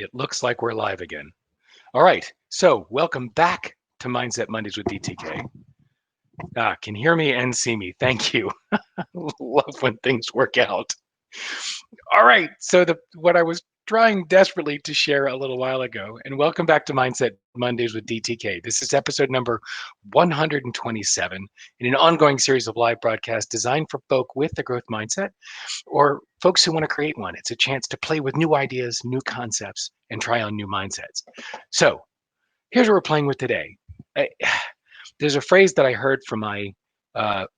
It looks like we're live again. All right, so welcome back to Mindset Mondays with DTK. Can hear me and see me. Thank you. Love when things work out. All right, so what I was trying desperately to share a little while ago, and welcome back to Mindset Mondays with DTK. This is episode number 127 in an ongoing series of live broadcasts designed for folk with a growth mindset or folks who want to create one. It's a chance to play with new ideas, new concepts, and try on new mindsets. So here's what we're playing with today. I, there's a phrase that I heard from my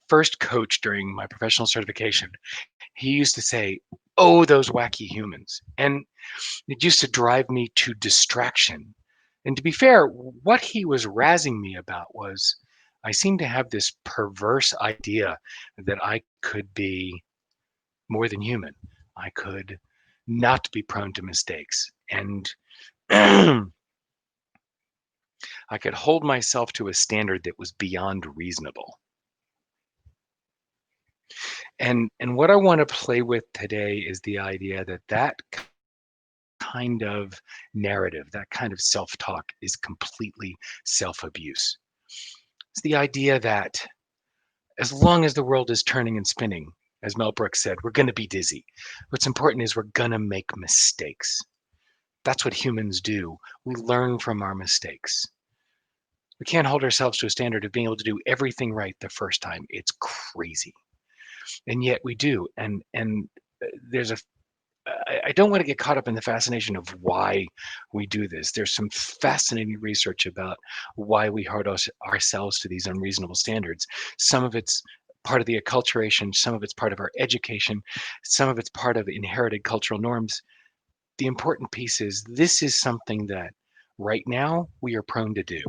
first coach during my professional certification. He used to say, "Oh, those wacky humans." And it used to drive me to distraction. And to be fair, what he was razzing me about was I seemed to have this perverse idea that I could be more than human. I could not be prone to mistakes. And I could hold myself to a standard that was beyond reasonable. And what I want to play with today is the idea that that kind of narrative, that kind of self-talk is completely self-abuse. It's the idea that as long as the world is turning and spinning, as Mel Brooks said, we're going to be dizzy. What's important is we're going to make mistakes. That's what humans do. We learn from our mistakes. We can't hold ourselves to a standard of being able to do everything right the first time. It's crazy. And yet we do. And there's a I don't want to get caught up in the fascination of why we do this. There's some fascinating research about why we hold ourselves to these unreasonable standards. Some of it's part of the acculturation, some of it's part of our education, some of it's part of inherited cultural norms. The important piece is this is something that right now we are prone to do,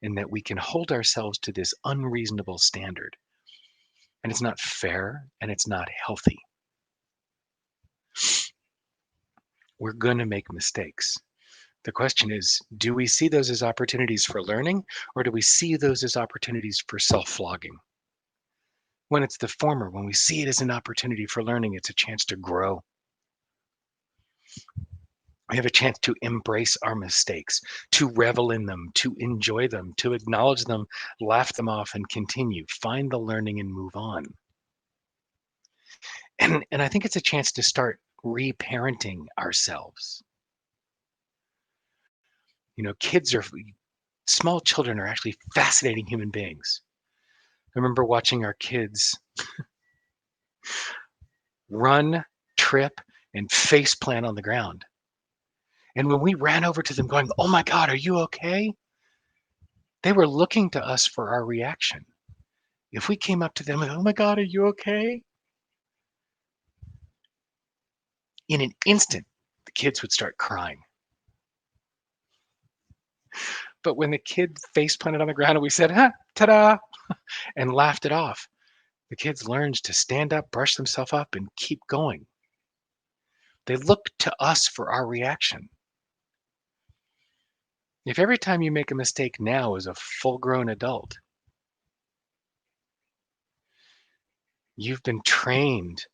and that we can hold ourselves to this unreasonable standard. And it's not fair and it's not healthy. We're going to make mistakes. The question is, do we see those as opportunities for learning, or do we see those as opportunities for self-flogging? When it's the former, when we see it as an opportunity for learning, it's a chance to grow. We have a chance to embrace our mistakes, to revel in them, to enjoy them, to acknowledge them, laugh them off, and continue. Find the learning and move on. And I think it's a chance to start reparenting ourselves. You know, small children are actually fascinating human beings. I remember watching our kids run, trip, and face plant on the ground. And when we ran over to them going, "Oh my God, are you okay?" They were looking to us for our reaction. If we came up to them and, "Oh my God, are you okay?" In an instant, the kids would start crying. But when the kid face planted on the ground and we said, "Huh, ta-da," and laughed it off, the kids learned to stand up, brush themselves up, and keep going. They look to us for our reaction. If every time you make a mistake now as a full-grown adult, you've been trained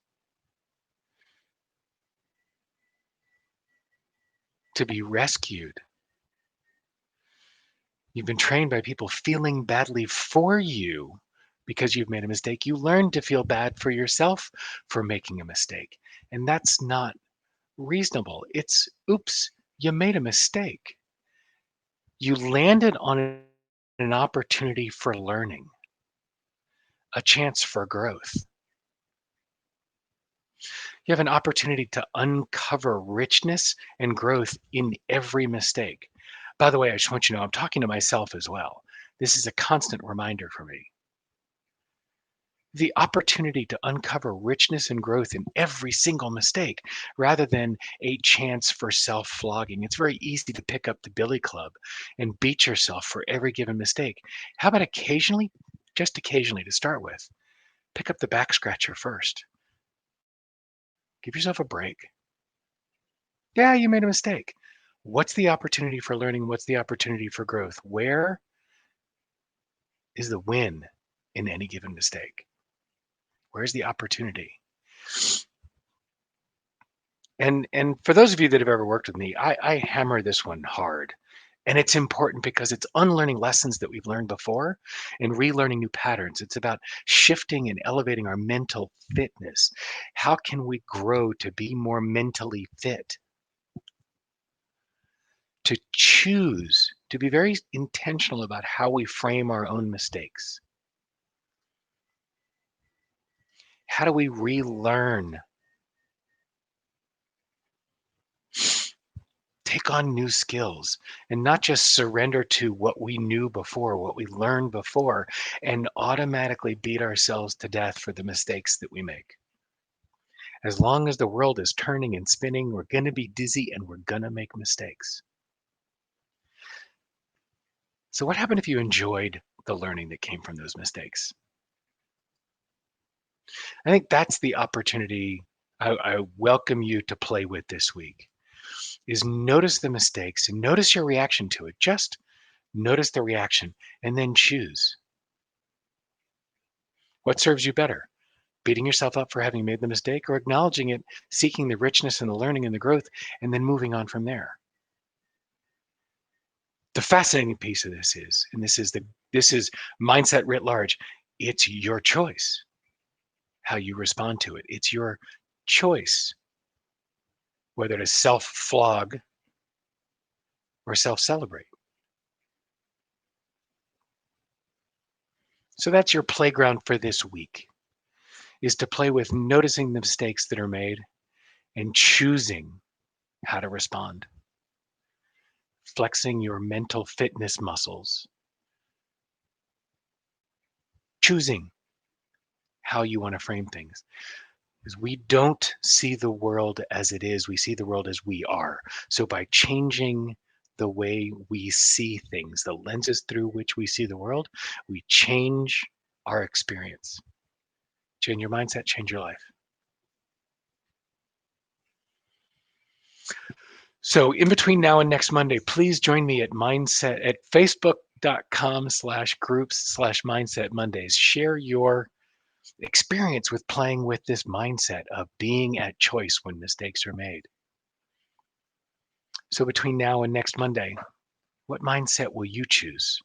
to be rescued. You've been trained by people feeling badly for you because you've made a mistake. You learn to feel bad for yourself for making a mistake. And that's not reasonable. It's, oops, you made a mistake. You landed on an opportunity for learning, a chance for growth. You have an opportunity to uncover richness and growth in every mistake. By the way, I just want you to know I'm talking to myself as well. This is a constant reminder for me. The opportunity to uncover richness and growth in every single mistake rather than a chance for self-flogging. It's very easy to pick up the billy club and beat yourself for every given mistake. How about occasionally, just occasionally to start with, pick up the back scratcher first. Give yourself a break. Yeah, you made a mistake. What's the opportunity for learning? What's the opportunity for growth? Where is the win in any given mistake? Where's the opportunity? And for those of you that have ever worked with me, I hammer this one hard. And it's important because it's unlearning lessons that we've learned before and relearning new patterns. It's about shifting and elevating our mental fitness. How can we grow to be more mentally fit? To choose, to be very intentional about how we frame our own mistakes. How do we relearn, take on new skills, and not just surrender to what we knew before, what we learned before, and automatically beat ourselves to death for the mistakes that we make? As long as the world is turning and spinning, we're going to be dizzy and we're going to make mistakes. So, what happened if you enjoyed the learning that came from those mistakes? I think that's the opportunity I welcome you to play with this week, is notice the mistakes and notice your reaction to it. Just notice the reaction and then choose what serves you better. Beating yourself up for having made the mistake, or acknowledging it, seeking the richness and the learning and the growth, and then moving on from there. The fascinating piece of this is, and this is mindset writ large, it's your choice how you respond to it. It's your choice whether to self flog or self celebrate. So that's your playground for this week, is to play with noticing the mistakes that are made and choosing how to respond, flexing your mental fitness muscles, choosing how you want to frame things. Because we don't see the world as it is, we see the world as we are. So by changing the way we see things, the lenses through which we see the world, we change our experience. Change your mindset, change your life. So in between now and next Monday, please join me at mindset at facebook.com/groups/mindset Mondays. Share your experience with playing with this mindset of being at choice when mistakes are made. So between now and next Monday, what mindset will you choose?